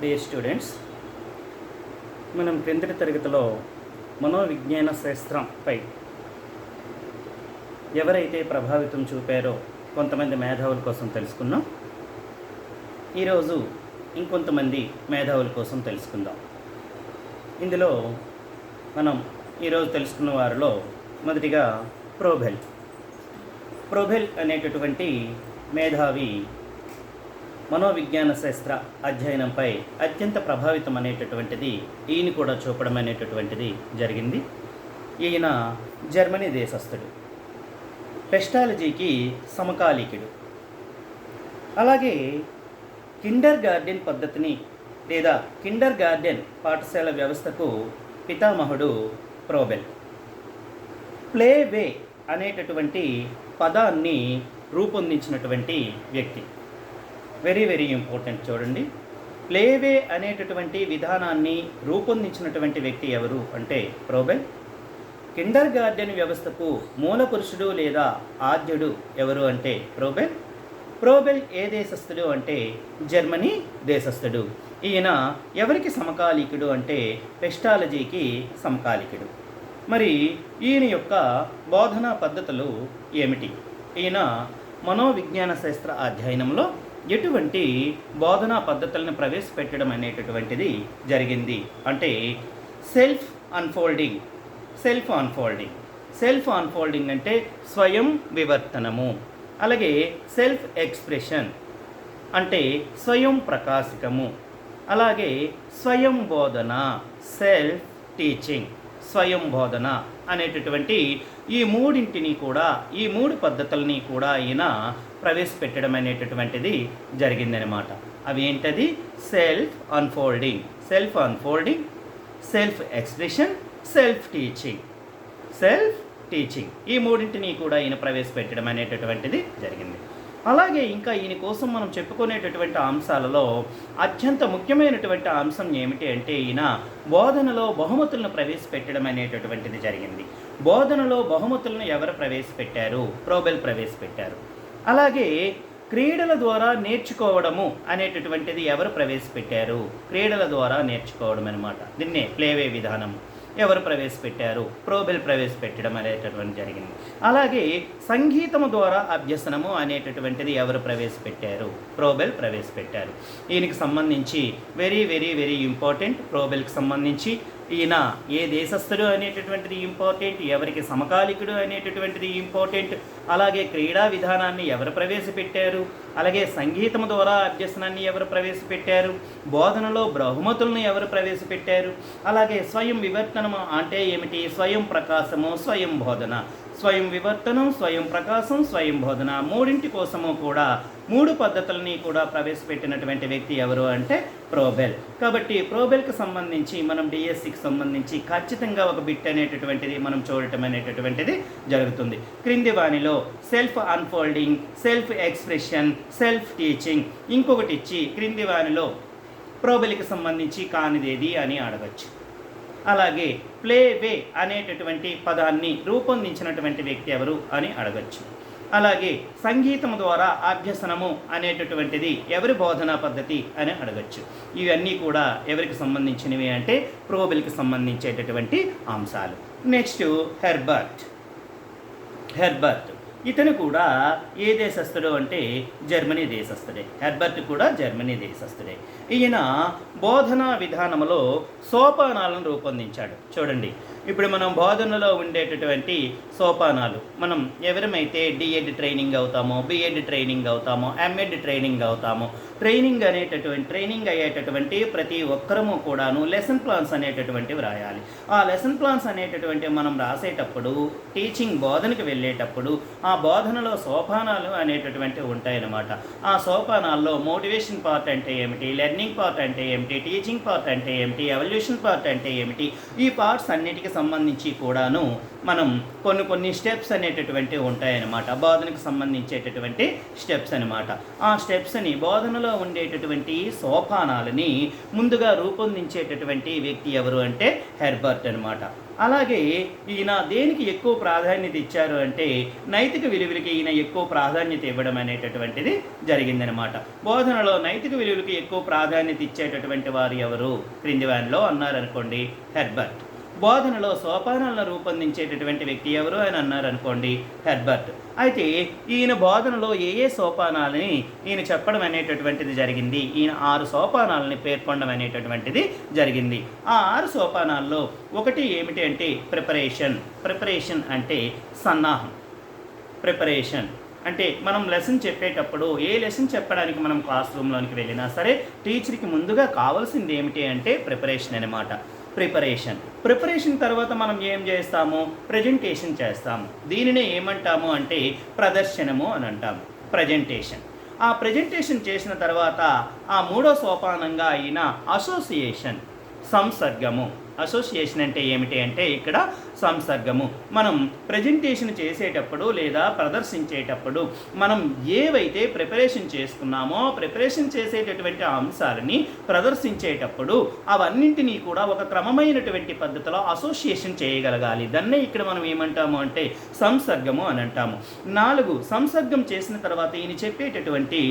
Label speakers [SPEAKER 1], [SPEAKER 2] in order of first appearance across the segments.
[SPEAKER 1] Dear students, మనం క్రిందటి తరగతిలో మనోవిజ్ఞాన శాస్త్రంపై ఎవరైతే ప్రభావితం చూపారో కొంతమంది మేధావుల కోసం తెలుసుకున్నాం. ఈరోజు ఇంకొంతమంది మేధావుల కోసం తెలుసుకుందాం. ఇందులో మనం ఈరోజు తెలుసుకున్న వారిలో మొదటిగా ప్రోబెల్ అనేటటువంటి మేధావి మనోవిజ్ఞాన శాస్త్ర అధ్యయనంపై అత్యంత ప్రభావితం అనేటటువంటిది ఈయన కూడా చూపడం అనేటటువంటిది జరిగింది. ఈయన జర్మనీ దేశస్థుడు, పెస్టాలజీకి సమకాలీకుడు. అలాగే కిండర్ గార్డెన్ పద్ధతిని లేదా కిండర్ గార్డెన్ పాఠశాల వ్యవస్థకు పితామహుడు ప్రోబెల్. ప్లే వే అనేటటువంటి పదాన్ని రూపొందించినటువంటి వ్యక్తి. Very very important. చూడండి, ప్లేవే అనేటటువంటి విధానాన్ని రూపొందించినటువంటి వ్యక్తి ఎవరు అంటే ప్రోబెల్. కిండర్ గార్డెన్ వ్యవస్థకు మూల పురుషుడు లేదా ఆద్యుడు ఎవరు అంటే ప్రోబెల్ ఏ దేశస్థుడు అంటే జర్మనీ దేశస్థుడు. ఈయన ఎవరికి సమకాలీకుడు అంటే పెస్టాలజీకి సమకాలీకుడు. మరి ఈయన యొక్క బోధనా పద్ధతులు ఏమిటి? ఈయన మనోవిజ్ఞాన శాస్త్ర అధ్యయనంలో ఎటువంటి బోధనా పద్ధతులను ప్రవేశపెట్టడం అనేటటువంటిది జరిగింది అంటే సెల్ఫ్ అన్ఫోల్డింగ్ అంటే స్వయం వివర్తనము. అలాగే సెల్ఫ్ ఎక్స్ప్రెషన్ అంటే స్వయం ప్రకాశికము. అలాగే స్వయం బోధన, సెల్ఫ్ టీచింగ్, స్వయం బోధన అనేటటువంటి ఈ మూడింటిని కూడా, ఈ మూడు పద్ధతుల్ని కూడా ఈయన ప్రవేశపెట్టడం అనేటటువంటిది జరిగిందనమాట. అవి ఏంటది? Self unfolding, self expression, self teaching ఈ మూడింటిని కూడా ఈయన ప్రవేశపెట్టడం అనేటటువంటిది జరిగింది. అలాగే ఇంకా ఈయన కోసం మనం చెప్పుకునేటటువంటి అంశాలలో అత్యంత ముఖ్యమైనటువంటి అంశం ఏమిటి అంటే ఈయన బోధనలో బహుమతులను ప్రవేశపెట్టడం అనేటటువంటిది జరిగింది. బోధనలో బహుమతులను ఎవరు ప్రవేశపెట్టారు? ప్రోబెల్ ప్రవేశపెట్టారు. అలాగే క్రీడల ద్వారా నేర్చుకోవడము అనేటటువంటిది ఎవరు ప్రవేశపెట్టారు? క్రీడల ద్వారా నేర్చుకోవడం అనమాట. దీన్నే ప్లేవే విధానం ఎవరు ప్రవేశపెట్టారు? ప్రోబెల్ ప్రవేశపెట్టడం అనేటటువంటి జరిగింది. అలాగే సంగీతము ద్వారా అభ్యసనము అనేటటువంటిది ఎవరు ప్రవేశపెట్టారు? ప్రోబెల్ ప్రవేశపెట్టారు. ఈయనకి సంబంధించి వెరీ వెరీ వెరీ ఇంపార్టెంట్. ప్రోబెల్కి సంబంధించి ఈయన ఏ దేశస్థుడు అనేటటువంటిది ఇంపార్టెంట్, ఎవరికి సమకాలికుడు అనేటటువంటిది ఇంపార్టెంట్. అలాగే క్రీడా విధానాన్ని ఎవరు ప్రవేశపెట్టారు, అలాగే సంగీతం ద్వారా అభ్యసనాన్ని ఎవరు ప్రవేశపెట్టారు, బోధనలో బహుమతులను ఎవరు ప్రవేశపెట్టారు, అలాగే స్వయం వివర్తనము అంటే ఏమిటి, స్వయం ప్రకాశము, స్వయం బోధన, స్వయం వివర్తనం, స్వయం ప్రకాశం, స్వయం బోధన మూడింటి కోసము కూడా మూడు పద్ధతులని కూడా ప్రవేశపెట్టినటువంటి వ్యక్తి ఎవరు అంటే ప్రోబెల్. కాబట్టి ప్రోబెల్కి సంబంధించి మనం డిఎస్సికి సంబంధించి ఖచ్చితంగా ఒక బిట్ అనేటటువంటిది మనం చూడటం అనేటటువంటిది జరుగుతుంది. క్రింది వానిలో self unfolding, self expression, self teaching ఇంకొకటి ఇచ్చి క్రింది వానిలో ప్రోబెల్కి సంబంధించి కానిదేది అని అడగచ్చు. అలాగే ప్లే వే అనేటటువంటి పదాన్ని రూపొందించినటువంటి వ్యక్తి ఎవరు అని అడగచ్చు. అలాగే సంగీతం ద్వారా అభ్యసనము అనేటటువంటిది ఎవరి బోధనా పద్ధతి అని అడగచ్చు. ఇవన్నీ కూడా ఎవరికి సంబంధించినవి అంటే ప్రోబెల్కి సంబంధించేటటువంటి అంశాలు. Next Herbert. ఇతను కూడా ఏ దేశస్థుడు అంటే జర్మనీ దేశస్థుడే. హెర్బర్ట్ కూడా జర్మనీ దేశస్థుడే. ఈయన బోధనా విధానంలో సోపానాలను రూపొందించాడు. చూడండి, ఇప్పుడు మనం బోధనలో ఉండేటటువంటి సోపానాలు, మనం ఎవరమైతే డిఎడ్ ట్రైనింగ్ అవుతామో, బిఎడ్ ట్రైనింగ్ అవుతామో, ఎంఎడ్ ట్రైనింగ్ అవుతామో, ట్రైనింగ్ అయ్యేటటువంటి ప్రతి ఒక్కరము కూడాను లెసన్ ప్లాన్స్ అనేటటువంటివి రాయాలి. ఆ లెసన్ ప్లాన్స్ అనేటటువంటివి మనం రాసేటప్పుడు, టీచింగ్ బోధనకి వెళ్ళేటప్పుడు ఆ బోధనలో సోపానాలు అనేటటువంటివి ఉంటాయన్నమాట. ఆ సోపానాల్లో మోటివేషన్ పార్ట్ అంటే ఏమిటి, లెర్నింగ్ పార్ట్ అంటే ఏమిటి, టీచింగ్ పార్ట్ అంటే ఏమిటి, ఎవల్యూషన్ పార్ట్ అంటే ఏమిటి, ఈ పార్ట్స్ అన్నిటికీ సంబంధించి కూడాను మనం కొన్ని స్టెప్స్ అనేటటువంటివి ఉంటాయన్నమాట. బోధనకు సంబంధించేటటువంటి స్టెప్స్ అనమాట. ఆ స్టెప్స్ని, బోధనలో ఉండేటటువంటి సోపానాలని ముందుగా రూపొందించేటటువంటి వ్యక్తి ఎవరు అంటే హెర్బర్ట్ అనమాట. అలాగే ఈయన దేనికి ఎక్కువ ప్రాధాన్యత ఇచ్చారు అంటే నైతిక విలువలకి ఈయన ఎక్కువ ప్రాధాన్యత ఇవ్వడం అనేటటువంటిది జరిగిందనమాట. బోధనలో నైతిక విలువలకి ఎక్కువ ప్రాధాన్యత ఇచ్చేటటువంటి వారు ఎవరు క్రింది వారిలో అన్నారనుకోండి హెర్బర్ట్. బోధనలో సోపానాలను రూపొందించేటటువంటి వ్యక్తి ఎవరు అని అన్నారనుకోండి హెర్బర్ట్. అయితే ఈయన బోధనలో ఏ సోపానాలని ఈయన చెప్పడం అనేటటువంటిది జరిగింది. ఈయన 6 సోపానాలని పేర్కొనడం అనేటటువంటిది జరిగింది. ఆ 6 సోపానాల్లో ఒకటి ఏమిటి అంటే ప్రిపరేషన్ అంటే సన్నాహం. ప్రిపరేషన్ అంటే మనం లెసన్ చెప్పేటప్పుడు, ఏ లెసన్ చెప్పడానికి మనం క్లాస్ రూమ్లోనికి వెళ్ళినా సరే టీచర్కి ముందుగా కావాల్సింది ఏమిటి అంటే ప్రిపరేషన్ అనమాట. ప్రిపరేషన్ తర్వాత మనం ఏం చేస్తాము? ప్రజెంటేషన్ చేస్తాము. దీనినే ఏమంటాము అంటే ప్రదర్శనము అని అంటాము, ప్రజెంటేషన్. ఆ ప్రజెంటేషన్ చేసిన తర్వాత ఆ 3వ సోపానంగా అయిన అసోసియేషన్, సంసర్గము. అసోసియేషన్ అంటే ఏమిటి అంటే ఇక్కడ సంసర్గము. మనం ప్రజెంటేషన్ చేసేటప్పుడు లేదా ప్రదర్శించేటప్పుడు మనం ఏవైతే ప్రిపరేషన్ చేసుకున్నామో ప్రిపరేషన్ చేసేటటువంటి అంశాలని ప్రదర్శించేటప్పుడు అవన్నింటినీ కూడా ఒక క్రమమైనటువంటి పద్ధతిలో అసోసియేషన్ చేయగలగాలి. దాన్నే ఇక్కడ మనం ఏమంటాము అంటే సంసర్గము అని అంటాము. 4 సంసర్గం చేసిన తర్వాత ఈయన చెప్పేటటువంటి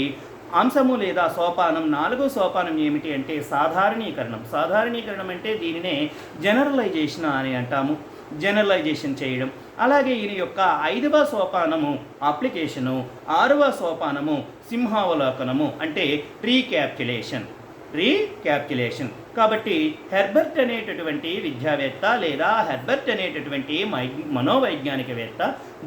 [SPEAKER 1] అంశము లేదా సోపానం, 4వ సోపానం ఏమిటి అంటే సాధారణీకరణం అంటే దీనినే జనరలైజేషన్ అని అంటాము. జనరలైజేషన్ చేయడం. అలాగే ఈయన యొక్క 5వ సోపానము అప్లికేషను, 6వ సోపానము సింహావలోకనము అంటే రీక్యాప్యులేషన్. కాబట్టి హెర్బర్ట్ అనేటటువంటి విద్యావేత్త లేదా హెర్బర్ట్ అనేటటువంటి మనోవైజ్ఞానికవేత్త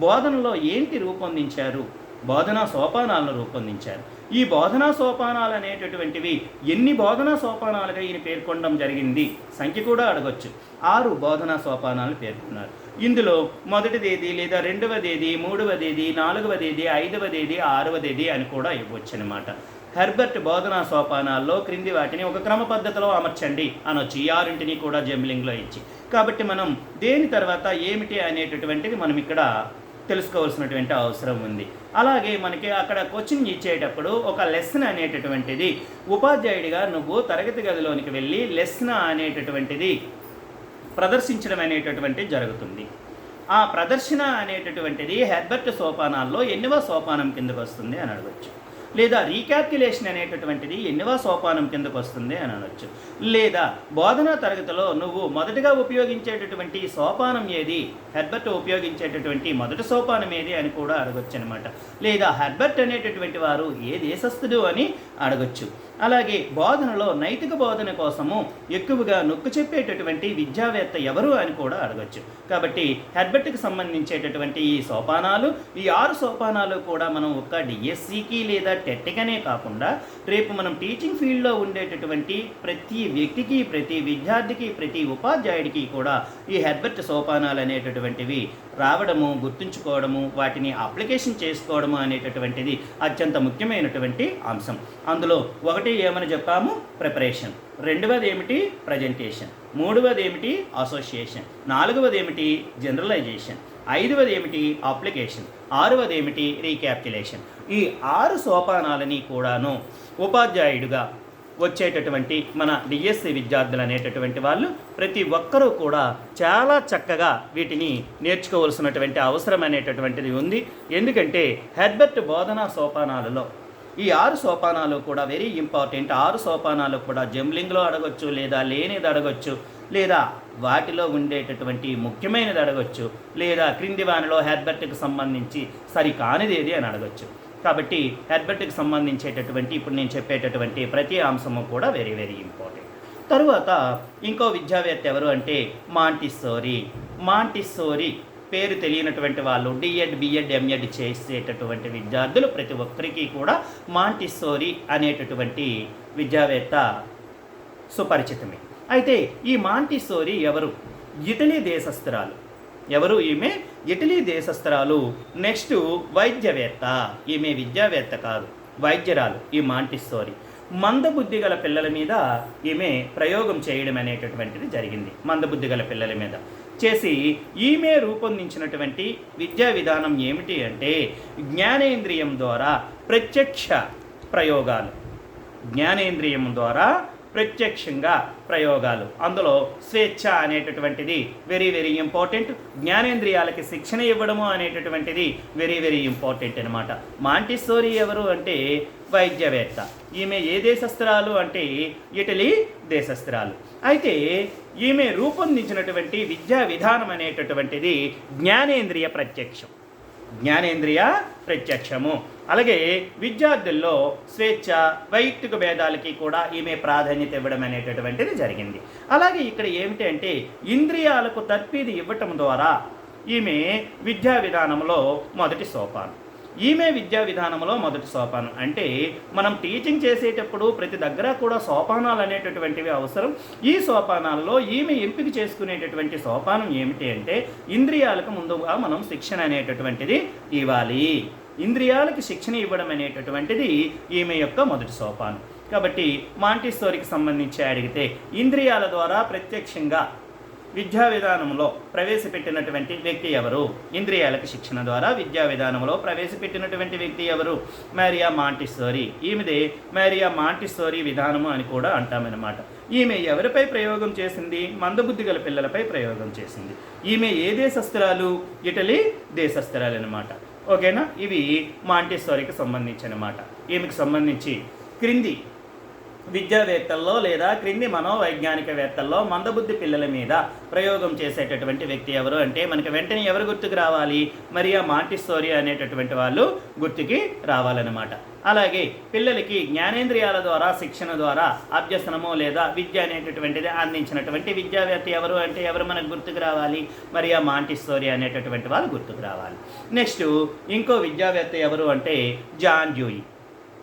[SPEAKER 1] బోధనలో ఏంటి రూపొందించారు? బోధనా సోపానాలను రూపొందించారు. ఈ బోధనా సోపానాలు అనేటటువంటివి ఎన్ని బోధనా సోపానాలుగా ఈయన పేర్కొనడం జరిగింది? సంఖ్య కూడా అడగొచ్చు. 6 బోధనా సోపానాలు పేర్కొన్నారు. ఇందులో మొదటిదేది లేదా 2వదేది, 3వదేది, 4వదేది, 5వదేది, 6వదేది అని కూడా ఇవ్వచ్చు అనమాట. హెర్బర్ట్ బోధనా సోపానాల్లో క్రింది వాటిని ఒక క్రమ పద్ధతిలో అమర్చండి అనొచ్చు. ఈ 6ంటిని కూడా జంబ్లింగ్లో ఇచ్చి. కాబట్టి మనం దేని తర్వాత ఏమిటి అనేటటువంటిది మనం ఇక్కడ తెలుసుకోవాల్సినటువంటి అవసరం ఉంది. అలాగే మనకి అక్కడ కోచింగ్ ఇచ్చేటప్పుడు ఒక లెసన్ అనేటటువంటిది ఉపాధ్యాయుడిగా నువ్వు తరగతి గదిలోనికి వెళ్ళి లెసన్ అనేటటువంటిది ప్రదర్శించడం అనేటటువంటిది జరుగుతుంది. ఆ ప్రదర్శన అనేటటువంటిది హెర్బర్ట్ సోపానాల్లో ఎన్నవ సోపానం కిందకు వస్తుంది అని అడగచ్చు. లేదా రీక్యాప్యులేషన్ అనేటటువంటిది ఎన్నవ సోపానం కిందకు వస్తుంది అని అనొచ్చు. లేదా బోధనా తరగతిలో నువ్వు మొదటగా ఉపయోగించేటటువంటి సోపానం ఏది, హెర్బర్ట్ ఉపయోగించేటటువంటి మొదటి సోపానం ఏది అని కూడా అడగొచ్చు అనమాట. లేదా హెర్బర్ట్ అనేటటువంటి వారు ఏ దేశస్థుడు అని అడగొచ్చు. అలాగే బోధనలో నైతిక బోధన కోసము ఎక్కువగా నొక్కు చెప్పేటటువంటి విద్యావేత్త ఎవరు అని కూడా అడగచ్చు. కాబట్టి హెర్బర్ట్కి సంబంధించేటటువంటి ఈ సోపానాలు, ఈ 6 సోపానాలు కూడా మనం ఒక డిఎస్సికి లేదా టెట్కనే కాకుండా రేపు మనం టీచింగ్ ఫీల్డ్లో ఉండేటటువంటి ప్రతి వ్యక్తికి, ప్రతి విద్యార్థికి, ప్రతి ఉపాధ్యాయుడికి కూడా ఈ హెర్బర్ట్ సోపానాలు అనేటటువంటివి రావడము, గుర్తుంచుకోవడము, వాటిని అప్లికేషన్ చేసుకోవడము అనేటటువంటిది అత్యంత ముఖ్యమైనటువంటి అంశం. అందులో ఒకటి ఏమని చెప్పాము? ప్రిపరేషన్. 2వది ఏమిటి? ప్రజెంటేషన్. 3వది ఏమిటి? అసోసియేషన్. 4వది ఏమిటి? జనరలైజేషన్. 5వది ఏమిటి? అప్లికేషన్. 6వది ఏమిటి? రీక్యాప్యులేషన్. ఈ 6 సోపానాలని కూడాను ఉపాధ్యాయుడిగా వచ్చేటటువంటి మన డిఎస్సి విద్యార్థులు అనేటటువంటి వాళ్ళు ప్రతి ఒక్కరూ కూడా చాలా చక్కగా వీటిని నేర్చుకోవాల్సినటువంటి అవసరం అనేటటువంటిది ఉంది. ఎందుకంటే హెర్బర్ట్ బోధనా సోపానాలలో ఈ 6 సోపానాలు కూడా వెరీ ఇంపార్టెంట్. 6 సోపానాలు కూడా జంబ్లింగ్లో అడగొచ్చు, లేదా లేనిది అడగొచ్చు, లేదా వాటిలో ఉండేటటువంటి ముఖ్యమైనది అడగొచ్చు, లేదా క్రింది వానిలో హెర్బర్ట్కి సంబంధించి సరికానిది ఏది అని అడగొచ్చు. కాబట్టి హెర్బర్ట్కి సంబంధించేటటువంటి ఇప్పుడు నేను చెప్పేటటువంటి ప్రతి అంశము కూడా వెరీ వెరీ ఇంపార్టెంట్. తరువాత ఇంకో విద్యావేత్త ఎవరు అంటే మాంటిస్సోరీ పేరు తెలియనటువంటి వాళ్ళు డిఎడ్, బిఎడ్, ఎంఎడ్ చేసేటటువంటి విద్యార్థులు ప్రతి ఒక్కరికి కూడా మాంటిస్సోరీ అనేటటువంటి విద్యావేత్త సుపరిచితమే. అయితే ఈ మాంటిస్సోరీ ఎవరు? ఇటలీ దేశస్థురాలు. ఎవరు ఈమె? ఇటలీ దేశస్థురాలు. నెక్స్ట్ వైద్యవేత్త. ఈమె విద్యావేత్త కాదు, వైద్యరాలు ఈ మాంటిస్సోరీ. మందబుద్ధి గల పిల్లల మీద ఈమె ప్రయోగం చేయడం అనేటటువంటిది జరిగింది. మందబుద్ధి గల పిల్లల మీద చేసి ఈమె రూపొందించినటువంటి విద్యా విధానం ఏమిటి అంటే జ్ఞానేంద్రియం ద్వారా ప్రత్యక్ష ప్రయోగాలు. జ్ఞానేంద్రియం ద్వారా ప్రత్యక్షంగా ప్రయోగాలు. అందులో స్వేచ్ఛ అనేటటువంటిది వెరీ వెరీ ఇంపార్టెంట్. జ్ఞానేంద్రియాలకి శిక్షణ ఇవ్వడము అనేటటువంటిది వెరీ వెరీ ఇంపార్టెంట్ అనమాట. మాంటిస్సోరీ ఎవరు అంటే వైద్యవేత్త. ఈమె ఏ దేశస్థురాలు అంటే ఇటలీ దేశస్థురాలు. అయితే ఈమె రూపొందించినటువంటి విద్యా విధానం అనేటటువంటిది జ్ఞానేంద్రియ ప్రత్యక్షం. జ్ఞానేంద్రియ ప్రత్యక్షము. అలాగే విద్యార్థుల్లో స్వేచ్ఛ, వైయక్తిక భేదాలకి కూడా ఈమె ప్రాధాన్యత ఇవ్వడం అనేటటువంటిది జరిగింది. అలాగే ఇక్కడ ఏమిటి అంటే ఇంద్రియాలకు తర్ఫీదు ఇవ్వటం ద్వారా ఈమె విద్యా విధానంలో మొదటి సోపానం. ఈమె విద్యా విధానంలో మొదటి సోపానం అంటే మనం టీచింగ్ చేసేటప్పుడు ప్రతి దగ్గర కూడా సోపానాలు అనేటటువంటివి అవసరం. ఈ సోపానాల్లో ఈమె ఎంపిక చేసుకునేటటువంటి సోపానం ఏమిటి అంటే ఇంద్రియాలకు ముందుగా మనం శిక్షణ అనేటటువంటిది ఇవ్వాలి. ఇంద్రియాలకి శిక్షణ ఇవ్వడం అనేటటువంటిది ఈమె యొక్క మొదటి సోపానం. కాబట్టి మాంటిస్సోరీకి సంబంధించి అడిగితే ఇంద్రియాల ద్వారా ప్రత్యక్షంగా విద్యా విధానంలో ప్రవేశపెట్టినటువంటి వ్యక్తి ఎవరు? ఇంద్రియాలకు శిక్షణ ద్వారా విద్యా విధానంలో ప్రవేశపెట్టినటువంటి వ్యక్తి ఎవరు? Maria Montessori. ఈమెదే మారియా మాంటిస్సోరీ విధానము అని కూడా అంటామన్నమాట. ఈమె ఎవరిపై ప్రయోగం చేసింది? మందబుద్ధి గల పిల్లలపై ప్రయోగం చేసింది. ఈమె ఏ దేశస్థురాలు? ఇటలీ దేశస్థురాలు అనమాట. ఓకేనా? ఇవి మాంటిస్సోరీకి సంబంధించి. ఈమెకు సంబంధించి క్రింది విద్యావేత్తల్లో లేదా క్రింది మనోవైజ్ఞానికవేత్తల్లో మందబుద్ధి పిల్లల మీద ప్రయోగం చేసేటటువంటి వ్యక్తి ఎవరు అంటే మనకి వెంటనే ఎవరు గుర్తుకు రావాలి? మరియా మాంటిస్సోరీ అనేటటువంటి వాళ్ళు గుర్తుకి రావాలన్నమాట. అలాగే పిల్లలకి జ్ఞానేంద్రియాల ద్వారా శిక్షణ ద్వారా అభ్యసనము లేదా విద్య అనేటటువంటిది అందించినటువంటి విద్యావేత్త ఎవరు అంటే ఎవరు మనకు గుర్తుకు రావాలి? మరియా మాంటిస్సోరీ అనేటటువంటి వాళ్ళు గుర్తుకు రావాలి. నెక్స్ట్ ఇంకో విద్యావేత్త ఎవరు అంటే జాన్ డ్యూయి.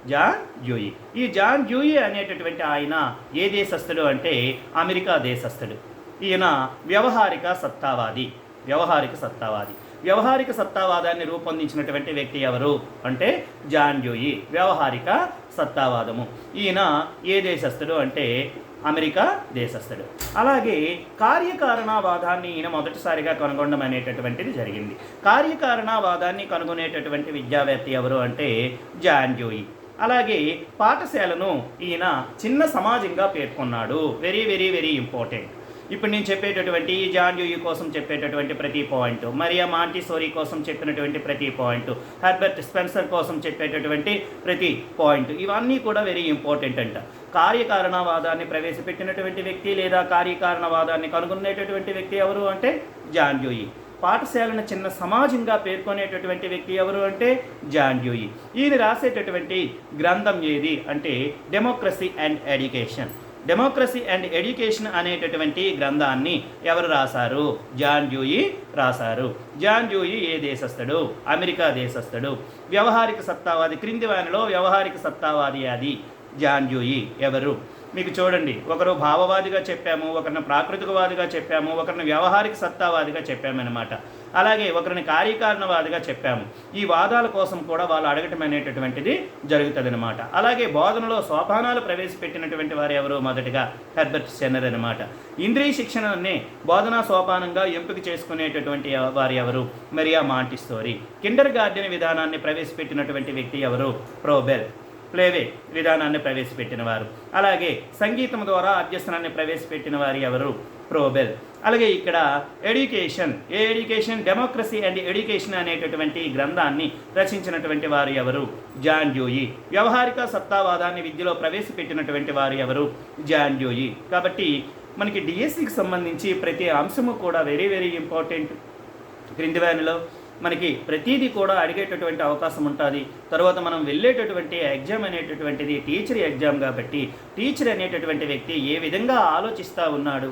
[SPEAKER 1] John Dewey. ఈ జాన్ డ్యూయి అనేటటువంటి ఆయన ఏ దేశస్థుడు అంటే అమెరికా దేశస్థుడు. ఈయన వ్యవహారిక సత్తావాది. వ్యవహారిక సత్తావాదాన్ని రూపొందించినటువంటి వ్యక్తి ఎవరు అంటే జాన్ డ్యూయి. వ్యవహారిక సత్తావాదము. ఈయన ఏ దేశస్థుడు అంటే అమెరికా దేశస్థుడు. అలాగే కార్యకారణవాదాన్ని ఈయన మొదటిసారిగా కనుగొనడం అనేటటువంటిది జరిగింది. కార్యకారణవాదాన్ని కనుగొనేటటువంటి విద్యావేత్త ఎవరు అంటే జాన్ డ్యూయి. అలాగే పాఠశాలను ఈయన చిన్న సమాజంగా పేర్కొన్నాడు. Very very very important. ఇప్పుడు నేను చెప్పేటటువంటి ఈ జాన్ డ్యూయి కోసం చెప్పేటటువంటి ప్రతి పాయింట్, మరియా మాంటిస్సోరీ కోసం చెప్పినటువంటి ప్రతి పాయింట్, హెర్బర్ట్ స్పెన్సర్ కోసం చెప్పేటటువంటి ప్రతి పాయింట్, ఇవన్నీ కూడా వెరీ ఇంపార్టెంట్ అంట. కార్యకారణవాదాన్ని ప్రవేశపెట్టినటువంటి వ్యక్తి లేదా కార్యకారణవాదాన్ని కనుగొనేటటువంటి వ్యక్తి ఎవరు అంటే జాన్ డ్యూయి. పాఠశాలను చిన్న సమాజంగా పేర్కొనేటటువంటి వ్యక్తి ఎవరు అంటే జాన్ డ్యూయి. ఈయన రాసేటటువంటి గ్రంథం ఏది అంటే democracy and education. Democracy and education అనేటటువంటి గ్రంథాన్ని ఎవరు రాశారు? జాన్ డ్యూయి రాశారు. జాన్ డ్యూయి ఏ దేశస్థుడు? అమెరికా దేశస్థుడు. వ్యవహారిక సత్తావాది. క్రింది వానిలో వ్యవహారిక సత్తావాది అది జాన్ డ్యూయి ఎవరు? మీకు చూడండి, ఒకరు భావవాదిగా చెప్పాము, ఒకరిని ప్రాకృతికవాదిగా చెప్పాము, ఒకరిని వ్యవహారిక సత్తావాదిగా చెప్పామన్నమాట. అలాగే ఒకరిని కార్యకారణవాదిగా చెప్పాము. ఈ వాదాల కోసం కూడా వాళ్ళు అడగటం అనేటటువంటిది జరుగుతుంది అనమాట. అలాగే బోధనలో సోపానాలు ప్రవేశపెట్టినటువంటి వారు ఎవరు? మొదటిగా హెర్బర్ట్ స్పెన్సర్ అనమాట. ఇంద్రియ శిక్షణని బోధనా సోపానంగా ఎంపిక చేసుకునేటటువంటి వారు ఎవరు? మరియా మాంటిస్సోరీ. కిండర్ గార్డెన్ విధానాన్ని ప్రవేశపెట్టినటువంటి వ్యక్తి ఎవరు? ప్లేవే విధానాన్ని ప్రవేశపెట్టిన వారు. అలాగే సంగీతం ద్వారా అభ్యసనాన్ని ప్రవేశపెట్టిన వారు ఎవరు? ప్రోబెల్. అలాగే ఇక్కడ ఎడ్యుకేషన్ డెమోక్రసీ అండ్ ఎడ్యుకేషన్ అనేటటువంటి గ్రంథాన్ని రచించినటువంటి వారు ఎవరు? John Dewey. వ్యవహారిక సత్తావాదాన్ని విద్యలో ప్రవేశపెట్టినటువంటి వారు ఎవరు? John Dewey. కాబట్టి మనకి డిఎస్సికి సంబంధించి ప్రతి అంశము కూడా వెరీ వెరీ ఇంపార్టెంట్. క్రింది వానిలో మనకి ప్రతిదీ కూడా అడిగేటటువంటి అవకాశం ఉంటుంది. తర్వాత మనం వెళ్ళేటటువంటి ఎగ్జామ్ అనేటటువంటిది టీచర్ ఎగ్జామ్ కాబట్టి టీచర్ అనేటటువంటి వ్యక్తి ఏ విధంగా ఆలోచిస్తూ ఉన్నాడు,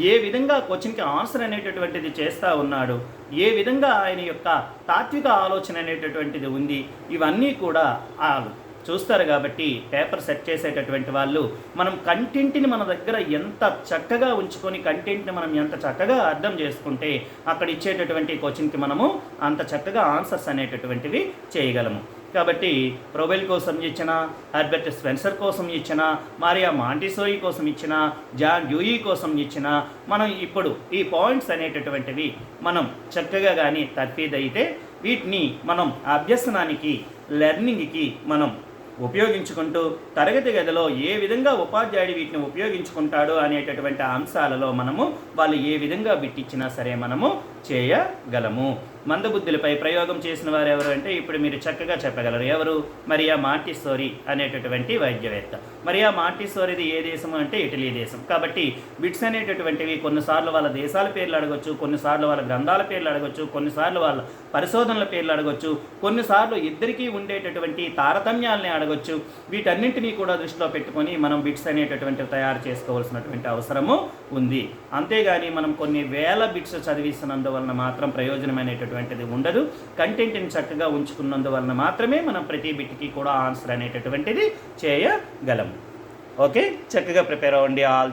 [SPEAKER 1] ఏ విధంగా క్వశ్చన్కి ఆన్సర్ అనేటటువంటిది చేస్తూ ఉన్నాడు, ఏ విధంగా ఆయన యొక్క తాత్విక ఆలోచన అనేటటువంటిది ఉంది, ఇవన్నీ కూడా చూస్తారు. కాబట్టి పేపర్ సెట్ చేసేటటువంటి వాళ్ళు మనం కంటెంట్ని మన దగ్గర ఎంత చక్కగా ఉంచుకొని కంటెంట్ని మనం ఎంత చక్కగా అర్థం చేసుకుంటే అక్కడ ఇచ్చేటటువంటి క్వశ్చన్కి మనము అంత చక్కగా ఆన్సర్స్ అనేటటువంటివి చేయగలము. కాబట్టి ప్రోబెల్ కోసం ఇచ్చిన, హెర్బర్ట్ స్పెన్సర్ కోసం ఇచ్చిన, మారియా మాంటిసోరీ కోసం ఇచ్చిన, జాన్ డ్యూయీ కోసం ఇచ్చిన, మనం ఇప్పుడు ఈ పాయింట్స్ అనేటటువంటివి మనం చక్కగా కానీ తర్ఫీదైతే వీటిని మనం అభ్యసనానికి, లెర్నింగ్కి మనం ఉపయోగించుకుంటూ తరగతి గదిలో ఏ విధంగా ఉపాధ్యాయుడు వీటిని ఉపయోగించుకుంటాడు అనేటటువంటి అంశాలలో మనము వాళ్ళు ఏ విధంగా బిట్టిచ్చినా సరే మనము చేయగలము. మందబుద్ధులపై ప్రయోగం చేసిన వారు ఎవరు అంటే ఇప్పుడు మీరు చక్కగా చెప్పగలరు. ఎవరు? మరియా మాంటిసోరీ అనేటటువంటి వైద్యవేత్త. మరియా మాంటిసోరీది ఏ దేశం అంటే ఇటలీ దేశం. కాబట్టి బిట్స్ అనేటటువంటివి కొన్నిసార్లు వాళ్ళ దేశాల పేర్లు అడగొచ్చు, కొన్నిసార్లు వాళ్ళ గ్రంథాల పేర్లు అడగొచ్చు, కొన్నిసార్లు వాళ్ళ పరిశోధనల పేర్లు అడగొచ్చు, కొన్నిసార్లు ఇద్దరికీ ఉండేటటువంటి తారతమ్యాలని అడగొచ్చు. వీటన్నింటినీ కూడా దృష్టిలో పెట్టుకొని మనం బిట్స్ అనేటటువంటివి తయారు చేసుకోవాల్సినటువంటి అవసరము ఉంది. అంతేగాని మనం కొన్ని వేల బిట్స్ చదివిస్తున్నందువలన మాత్రం ప్రయోజనమైనటువంటిది ఉండదు. కంటెంట్ని చక్కగా ఉంచుకున్నందువలన మాత్రమే మనం ప్రతి బిట్కి కూడా ఆన్సర్ అనేటటువంటిది చేయగలము. ఓకే, చక్కగా ప్రిపేర్ అవ్వండి. ఆల్